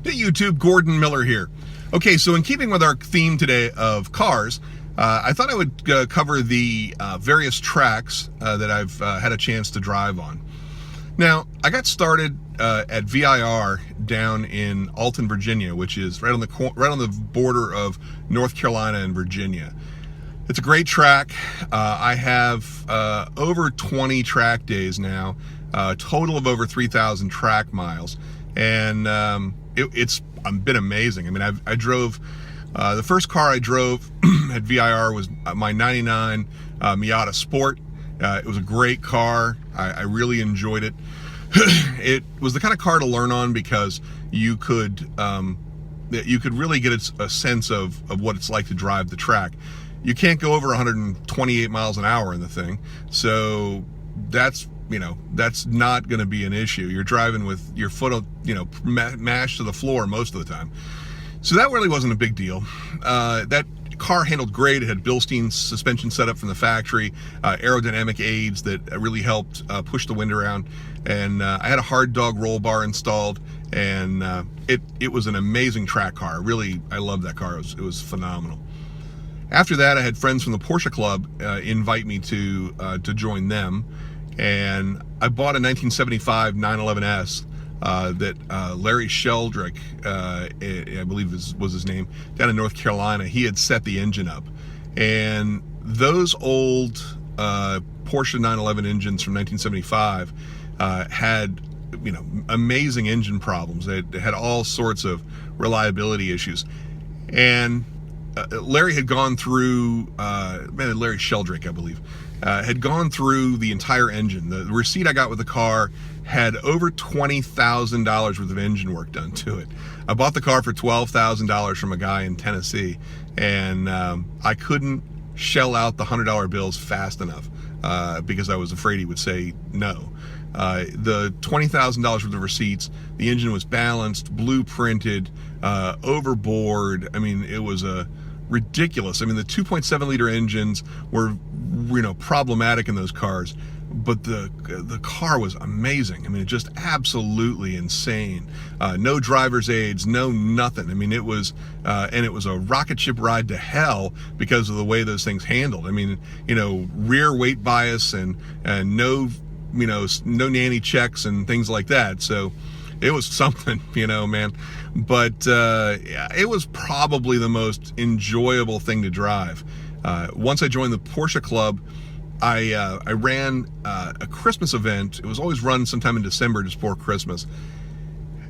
Hey YouTube, Gordon Miller here. Okay, so in keeping with our theme today of cars, I thought I would cover the various tracks that I've had a chance to drive on. Now, I got started at VIR down in Alton, Virginia, which is right on the border of North Carolina and Virginia. It's a great track. I have over 20 track days now, a total of over 3,000 track miles, and it's been amazing. I mean, I drove, the first car I drove at VIR was my 99 Miata Sport. It was a great car. I really enjoyed it. It was the kind of car to learn on because you could really get a sense of what it's like to drive the track. You can't go over 128 miles an hour in the thing, so that's not going to be an issue. You're driving with your foot, mashed to the floor most of the time. So that really wasn't a big deal. That car handled great. It had Bilstein's suspension set up from the factory, aerodynamic aids that really helped push the wind around, and I had a hard dog roll bar installed, and it was an amazing track car. Really, I loved that car. It was phenomenal. After that, I had friends from the Porsche Club invite me to join them, and I bought a 1975 911S that Larry Sheldrick, I believe was his name, down in North Carolina. He had set the engine up, and those old Porsche 911 engines from 1975 had amazing engine problems. They had all sorts of reliability issues, and Larry had gone through, Larry Sheldrick, I believe, had gone through the entire engine. The receipt I got with the car had over $20,000 worth of engine work done to it. I bought the car for $12,000 from a guy in Tennessee, and I couldn't shell out the $100 bills fast enough because I was afraid he would say no. The $20,000 worth of receipts, the engine was balanced, blueprinted, overboard. I mean, it was ridiculous. I mean, the 2.7 liter engines were, problematic in those cars, but the car was amazing. I mean, just absolutely insane. No driver's aids, no nothing. I mean, it was, and it was a rocket ship ride to hell because of the way those things handled. I mean, rear weight bias and no nanny checks and things like that. So it was something, man. But it was probably the most enjoyable thing to drive. Once I joined the Porsche Club, I ran a Christmas event. It was always run sometime in December, just before Christmas.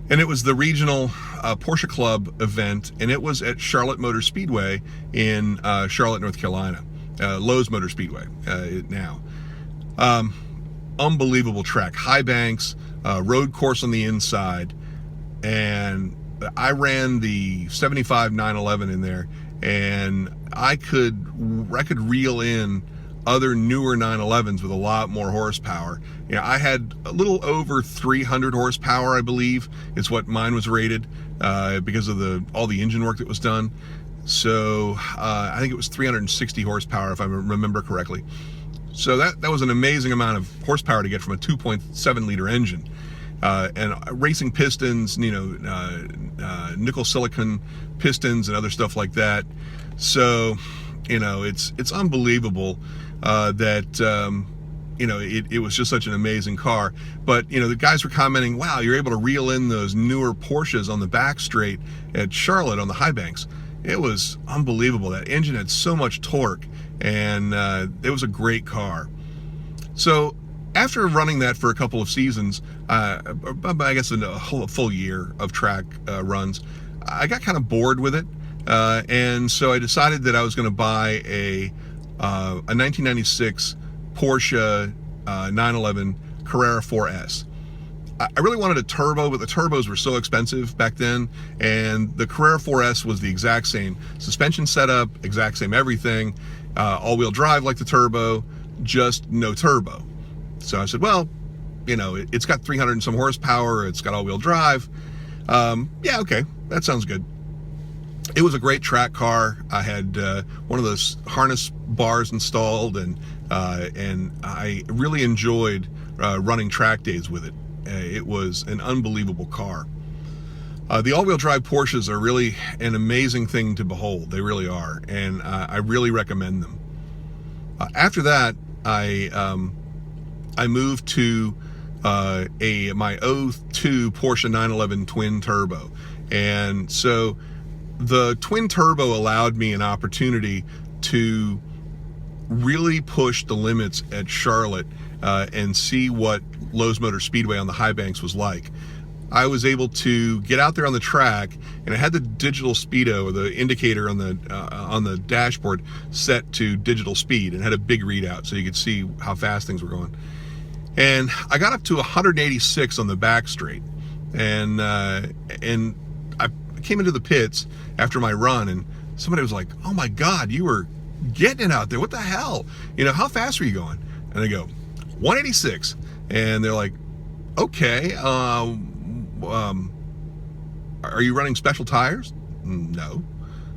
And it was the regional Porsche Club event, and it was at Charlotte Motor Speedway in Charlotte, North Carolina. Lowe's Motor Speedway now. Unbelievable track, high banks, road course on the inside, and I ran the 75 911 in there, and I could reel in other newer 911s with a lot more horsepower. I had a little over 300 horsepower, I believe, is what mine was rated because of all the engine work that was done. So I think it was 360 horsepower if I remember correctly. So that was an amazing amount of horsepower to get from a 2.7 liter engine. And racing pistons, nickel silicon pistons and other stuff like that. So, it's unbelievable that, it was just such an amazing car. But, the guys were commenting, wow, you're able to reel in those newer Porsches on the back straight at Charlotte on the high banks. It was unbelievable. That engine had so much torque, and it was a great car. So after running that for a couple of seasons, I guess a full year of track runs, I got kind of bored with it, and so I decided that I was going to buy a 1996 Porsche 911 Carrera 4S. I really wanted a turbo, but the turbos were so expensive back then, and the Carrera 4S was the exact same suspension setup, exact same everything, all-wheel drive like the turbo, just no turbo. So I said, well, it's got 300 and some horsepower, it's got all-wheel drive. Yeah, okay, that sounds good. It was a great track car. I had one of those harness bars installed, and I really enjoyed running track days with it. It was an unbelievable car. The all-wheel drive Porsches are really an amazing thing to behold. They really are, and I really recommend them. After that, I moved to my '02 Porsche 911 twin turbo, and so the twin turbo allowed me an opportunity to really push the limits at Charlotte and see what Lowe's Motor Speedway on the high banks was like. I was able to get out there on the track, and I had the digital speedo, or the indicator on the dashboard, set to digital speed, and had a big readout so you could see how fast things were going. And I got up to 186 on the back straight, and I came into the pits after my run, and somebody was like, "Oh my God, you were getting it out there! What the hell? You know, how fast were you going?" And I go, 186, and they're like, "Okay, are you running special tires?" No.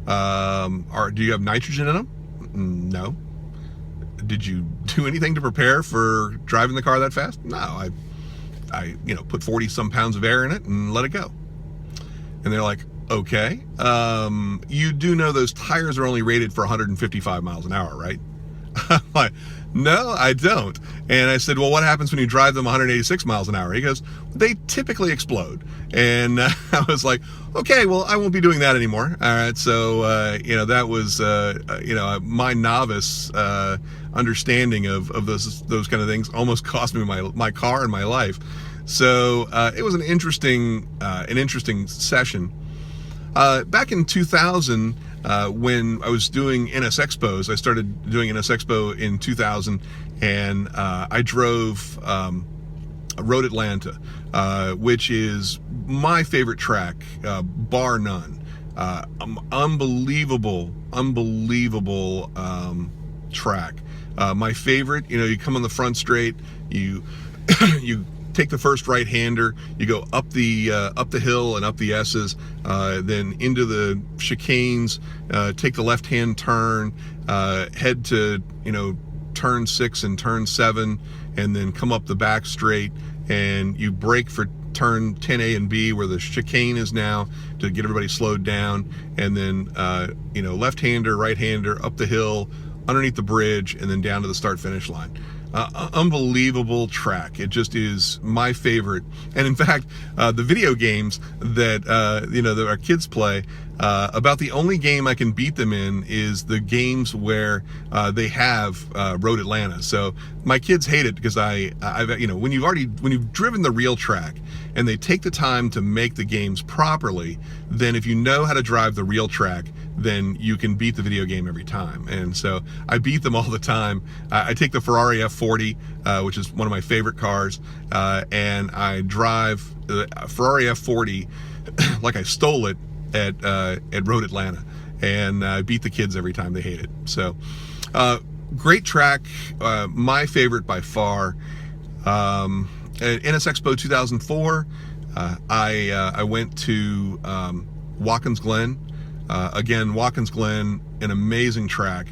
Do you have nitrogen in them? No. Did you do anything to prepare for driving the car that fast? No. I put 40 some pounds of air in it and let it go. And they're like, "Okay, you do know those tires are only rated for 155 miles an hour, right?" I'm like, "No, I don't." And I said, "Well, what happens when you drive them 186 miles an hour?" He goes, "They typically explode." And I was like, "Okay, well, I won't be doing that anymore." All right, so that was my novice understanding of those kind of things almost cost me my car and my life. So it was an interesting session. Back in 2000. When I was doing NS Expos, I started doing NS Expo in 2000, and I drove Road Atlanta, which is my favorite track, bar none. Unbelievable track. My favorite, you come on the front straight, you take the first right-hander, you go up the hill and up the S's, then into the chicanes, take the left-hand turn, head to turn 6 and turn 7, and then come up the back straight, and you brake for turn 10A and B where the chicane is now to get everybody slowed down, and then left-hander, right-hander, up the hill, underneath the bridge, and then down to the start-finish line. Unbelievable track. It just is my favorite. And in fact, the video games that our kids play, about the only game I can beat them in is the games where they have Road Atlanta. So my kids hate it because when you've driven the real track and they take the time to make the games properly, then if you know how to drive the real track, then you can beat the video game every time. And so I beat them all the time. I take the Ferrari F40, which is one of my favorite cars, and I drive the Ferrari F40 like I stole it at Road Atlanta, and I beat the kids every time. They hate it. So great track, my favorite by far. At NS Expo 2004, I went to Watkins Glen. Again, Watkins Glen, an amazing track.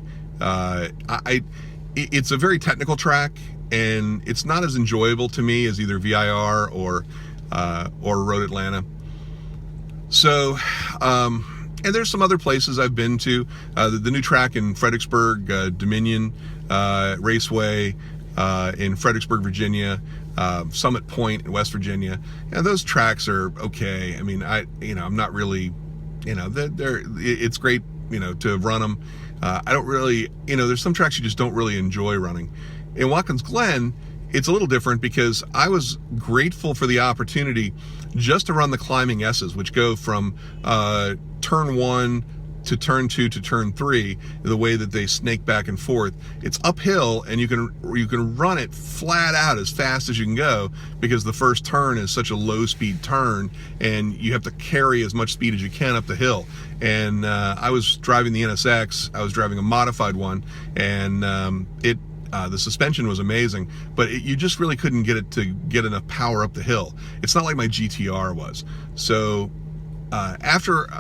It's a very technical track, and it's not as enjoyable to me as either VIR or Road Atlanta. So, and there's some other places I've been to. The new track in Fredericksburg, Dominion Raceway in Fredericksburg, Virginia, Summit Point in West Virginia. Those tracks are okay. I mean, I'm not really, it's great, to run them. I don't really, there's some tracks you just don't really enjoy running. In Watkins Glen, it's a little different because I was grateful for the opportunity just to run the climbing S's, which go from turn 1 to turn 2 to turn 3, the way that they snake back and forth. It's uphill, and you can run it flat out as fast as you can go, because the first turn is such a low speed turn, and you have to carry as much speed as you can up the hill. And I was driving the NSX, I was driving a modified one, and the suspension was amazing, but you just really couldn't get it to get enough power up the hill. It's not like my GTR was. So after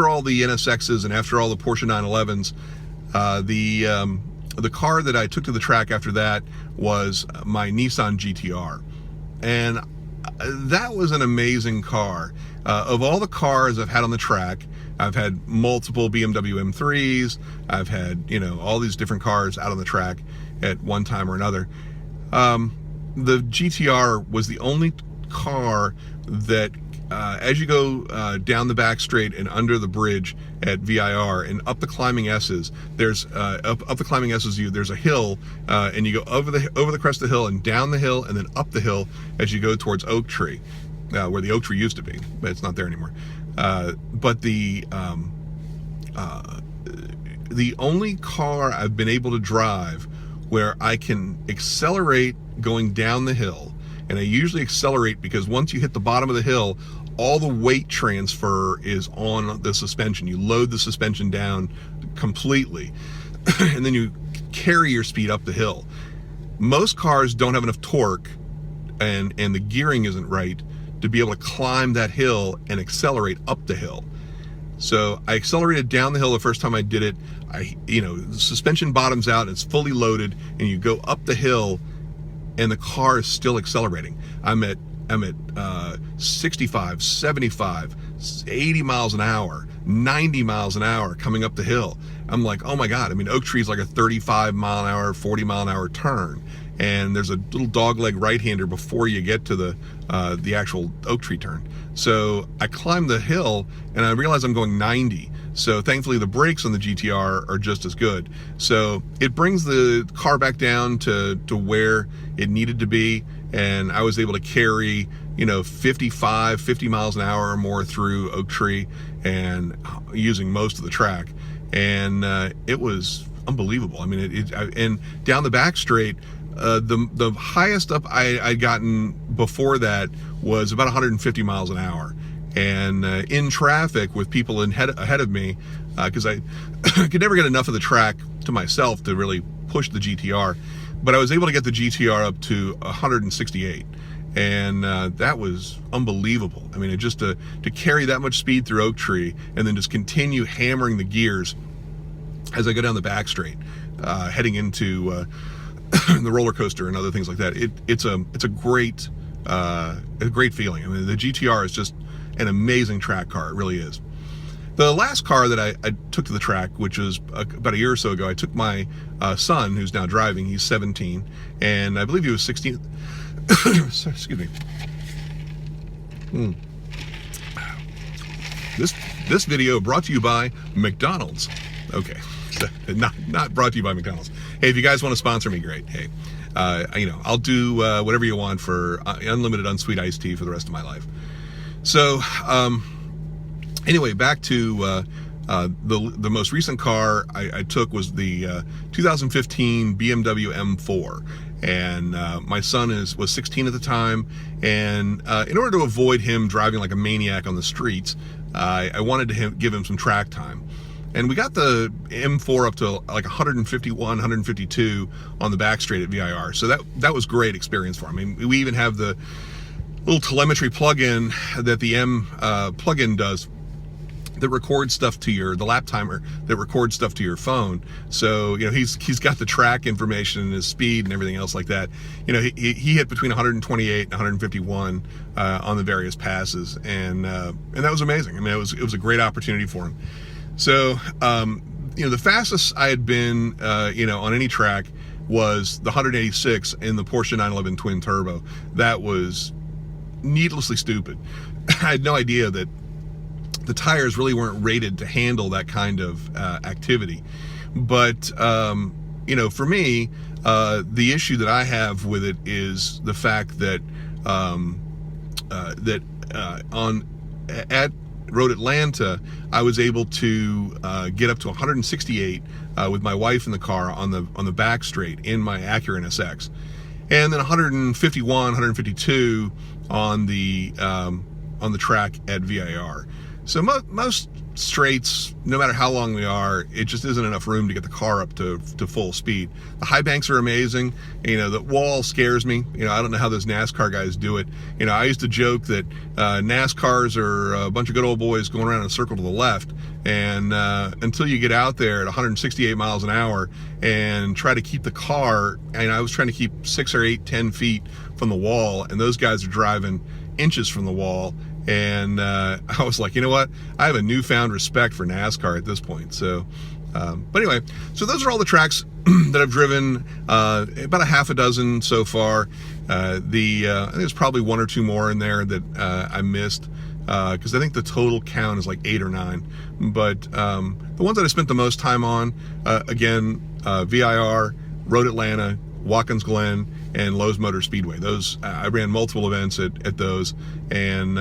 all the NSXs and after all the Porsche 911s, the car that I took to the track after that was my Nissan Gtr. And that was an amazing car. Of all the cars I've had on the track, I've had multiple BMW M3s. I've had, all these different cars out on the track at one time or another. The GTR was the only car that, as you go down the back straight and under the bridge at VIR and up the climbing S's, there's up the climbing S's, there's a hill, and you go over the crest of the hill and down the hill and then up the hill as you go towards Oak Tree, where the Oak Tree used to be, but it's not there anymore. But the only car I've been able to drive where I can accelerate going down the hill, and I usually accelerate because once you hit the bottom of the hill, all the weight transfer is on the suspension. You load the suspension down completely, and then you carry your speed up the hill. Most cars don't have enough torque, and the gearing isn't right to be able to climb that hill and accelerate up the hill. So I accelerated down the hill the first time I did it. The suspension bottoms out, it's fully loaded, and you go up the hill, and the car is still accelerating. I'm at 65, 75, 80 miles an hour, 90 miles an hour coming up the hill. I'm like, oh my God. I mean, Oak Tree is like a 35 mile an hour, 40 mile an hour turn. And there's a little dogleg right-hander before you get to the actual Oak Tree turn. So I climb the hill and I realize I'm going 90. So thankfully the brakes on the GTR are just as good. So it brings the car back down to where it needed to be. And I was able to carry, 50 miles an hour or more through Oak Tree and using most of the track. And it was unbelievable. I mean, and down the back straight, the highest up I'd gotten before that was about 150 miles an hour. And in traffic with people ahead of me, because I could never get enough of the track to myself to really push the GTR, but I was able to get the GTR up to 168, and that was unbelievable. I mean, just to carry that much speed through Oak Tree and then just continue hammering the gears as I go down the back straight, heading into the roller coaster and other things like that. It's a great feeling. I mean, the GTR is just an amazing track car. It really is. The last car that I took to the track, which was about a year or so ago, I took my son, who's now driving. He's 17, and I believe he was 16. Excuse me. This video brought to you by McDonald's. Okay, not brought to you by McDonald's. Hey, if you guys want to sponsor me, great. Hey, I'll do whatever you want for unlimited unsweet iced tea for the rest of my life. So, anyway, back to the most recent car I took was the 2015 BMW M4, and my son was 16 at the time, and in order to avoid him driving like a maniac on the streets, I wanted to give him some track time. And we got the M4 up to like 151, 152 on the back straight at VIR. So that was great experience for him. I mean, we even have the little telemetry plug-in that the M plug-in does that records stuff to the lap timer that records stuff to your phone. So, he's got the track information and his speed and everything else like that. He hit between 128 and 151 on the various passes, and that was amazing. I mean, it was a great opportunity for him. So, the fastest I had been, on any track was the 186 in the Porsche 911 twin turbo. That was needlessly stupid. I had no idea that the tires really weren't rated to handle that kind of activity. But, for me, the issue that I have with it is the fact that at Road Atlanta, I was able to get up to 168 with my wife in the car on the back straight in my Acura NSX, and then 151, 152 on the track at VIR. So most straights, no matter how long they are, it just isn't enough room to get the car up to full speed. The high banks are amazing. You know, the wall scares me. You know, I don't know how those NASCAR guys do it. You know, I used to joke that NASCARs are a bunch of good old boys going around in a circle to the left, and until you get out there at 168 miles an hour and try to keep the car, and I was trying to keep 6 or 8, 10 feet from the wall, and those guys are driving inches from the wall. And I was like, you know what? I have a newfound respect for NASCAR at this point. So, but anyway, so those are all the tracks that I've driven, about a half a dozen so far. I think there's probably 1 or 2 more in there that I missed, because I think the total count is like 8 or 9. But the ones that I spent the most time on, again, VIR, Road Atlanta, Watkins Glen, and Lowe's Motor Speedway. Those I ran multiple events at those, and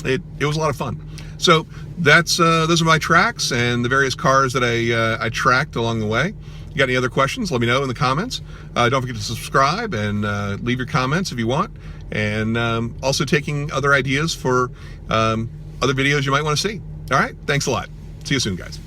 it was a lot of fun. So that's those are my tracks and the various cars that I tracked along the way. You got any other questions? Let me know in the comments. Don't forget to subscribe and leave your comments if you want. And also taking other ideas for other videos you might want to see. All right, thanks a lot. See you soon, guys.